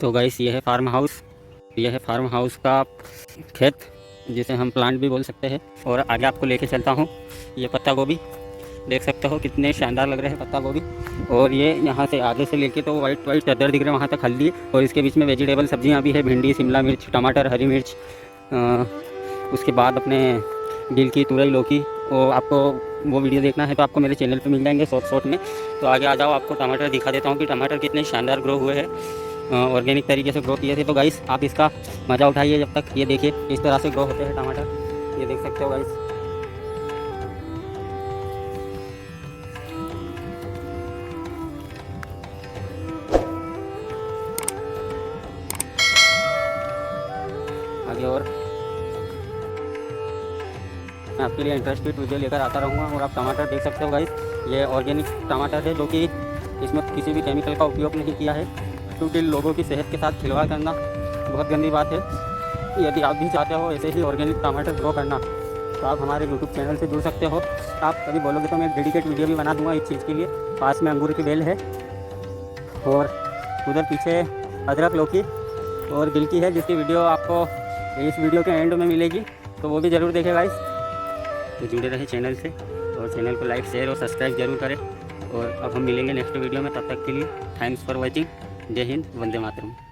तो गाइस ये है फार्म हाउस, ये है फार्म हाउस का खेत जिसे हम प्लांट भी बोल सकते हैं। और आगे आपको लेके चलता हूँ। ये पत्ता गोभी देख सकते हो कितने शानदार लग रहे हैं पत्ता गोभी। और ये यहाँ से आगे से लेके तो वाइट वाइट चद्दर दिख रहे हैं वहाँ तक हल्दी, और इसके बीच में वेजिटेबल सब्जियाँ भी है, भिंडी, शिमला मिर्च, टमाटर, हरी मिर्च, उसके बाद अपने गिल की तुरई, लौकी। और आपको वो वीडियो देखना है तो आपको मेरे चैनल पे मिल जाएंगे शॉर्ट में। तो आगे आ जाओ, आपको टमाटर दिखा देता हूँ कि टमाटर कितने शानदार ग्रो हुए हैं, ऑर्गेनिक तरीके से ग्रो किए थे। तो गाइस आप इसका मज़ा उठाइए जब तक। ये देखिए किस तरह से ग्रो होते हैं टमाटर, ये देख सकते हो गाइस। आगे और मैं आपके लिए इंटरेस्टेड वीडियो लेकर आता रहूँगा। और आप टमाटर देख सकते हो गाइस, ये ऑर्गेनिक टमाटर है जो कि इसमें किसी भी केमिकल का उपयोग नहीं किया है, क्योंकि लोगों की सेहत के साथ खिलवाड़ करना बहुत गंदी बात है। यदि आप भी चाहते हो ऐसे ही ऑर्गेनिक टमाटर ग्रो करना तो आप हमारे यूट्यूब चैनल से जुड़ सकते हो। आप कभी बोलोगे तो मैं एक डेडिकेट वीडियो भी बना दूँगा इस चीज़ के लिए। पास में अंगूर की बेल है और उधर पीछे अदरक, लौकी और गिलकी है, जिसकी वीडियो आपको इस वीडियो के एंड में मिलेगी, तो वो भी ज़रूर देखें गाइस। तो जुड़े रहे चैनल से, और चैनल को लाइक, शेयर और सब्सक्राइब जरूर करें। और अब हम मिलेंगे नेक्स्ट वीडियो में, तब तक के लिए थैंक्स फॉर वॉचिंग। जय हिंद, वंदे मातरम।